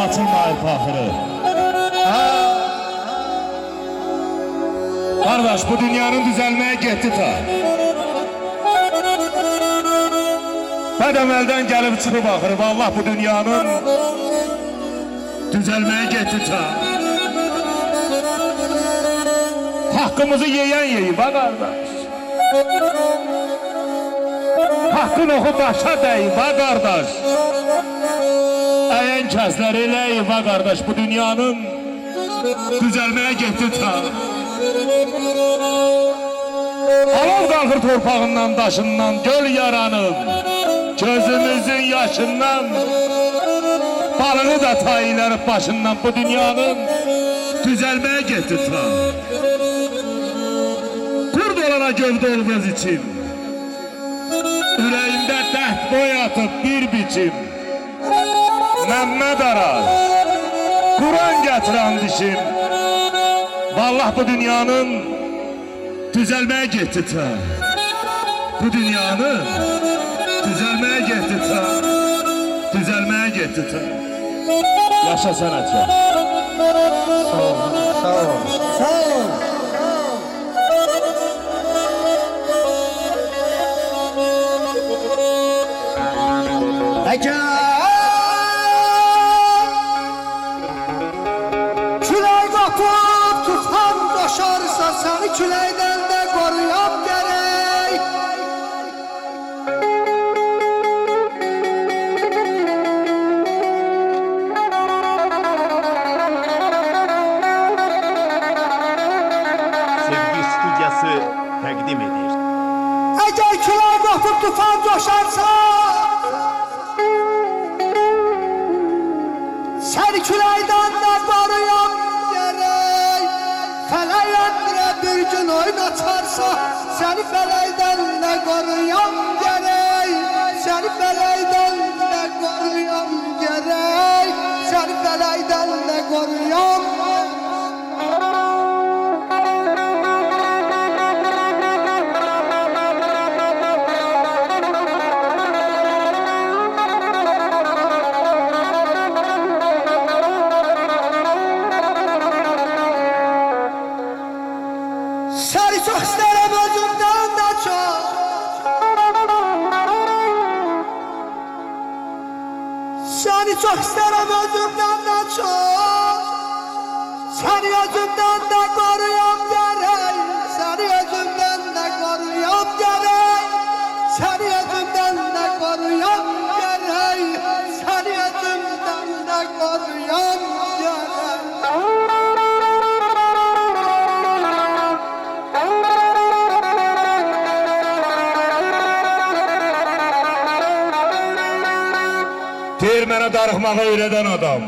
açılmayır fahırı. Kardeş, bu dünyanın düzelmeye gitti ta. Bədəməldən gəlib çıxıb axırı, vallahi bu dünyanın düzelmeye gitti ta. Hakkımızı yiyen yiyip ha kardeş. Hakkın oxu daşa deyib ha kardeş. Əyin kəsləri eləyib ha kardeş, bu dünyanın düzelmeye gitti ta. Alov qalxır torpağından, daşından, göl yaranıb gözümüzün yaşından. Balığı da tayilər başından, bu dünyanın düzelmeye gitti ta. Kurd olana gövdə ol öz için, ürəyimdə dəhd boy atıb bir biçim. Məmməd Araz, Kur'an gətirən dişim. Vallahi bu dünyanın düzelmeye gitti ta. Bu dünyanın düzelmeye gitti ta. Düzelmeye gitti ta. Yaşa sanatçı. Sağ ol, sağ ol, sağ ol. Külək qapıb tufan daşarsa, səni küləkdən də qoruyam gərək. Sevgi Stüdyası təqdim edir. Əgər külək qapıb tufan daşarsa, səni küləkdən də qoruyam gərək. Fələk əmrə bir gün oynatarsa, səni fələkdən də qoruyam gərək. Səni fələkdən də qoruyam gərək. Səni fələkdən də qoruyam. Səni çox istərəm özümdən də çox. Səni çox istərəm özümdən də çox. Səni özümdən də qoruyam gərək. Səni özümdən də qoruyam gərək. Səni özümdən də qoruyam gərək. Səni özümdən də qoruyam gərək. Deyir mənə darıxmağı öyrədən adam.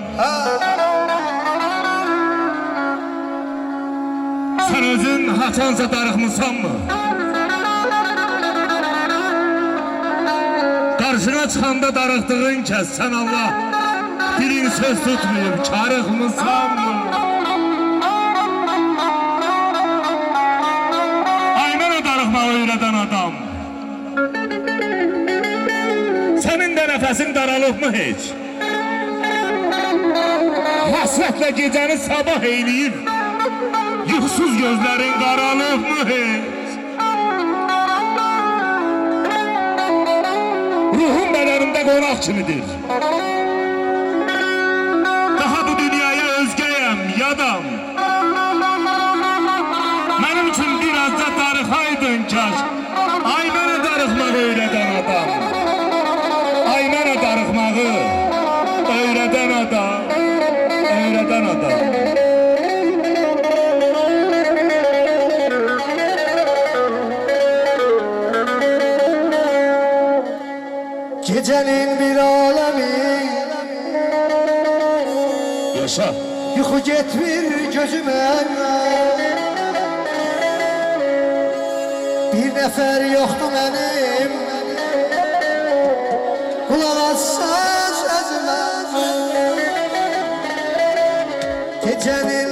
Sen özün haçansa darıxmısan mı? Karşına çıxanda darıxdığın kəs, sən Allah dilin söz tutmayıb, karıxmısan mı? Ay mənə darıxmağı öyrədən adam. Senin de nefesin daralıb mı hiç? Hasretle gecəni sabah eyleyip yuxsuz gözlerin qaralıb mı hiç? Ruhum bədənimdə qonaq kimidir. Daha bu dünyaya özgəyəm, yadam. Mənim üçün biraz da darıxaydın kaş. Ay mənə darıxmağı öyrədən adam. Ay mənə darıxmağı öyrədən adam. Öyrədən adam. Gecenin bir alemi, Yaşa. yuxu getmir gözümə. Bir nəfər yoxdur mənim, qulaq assa sözümə. Gecenin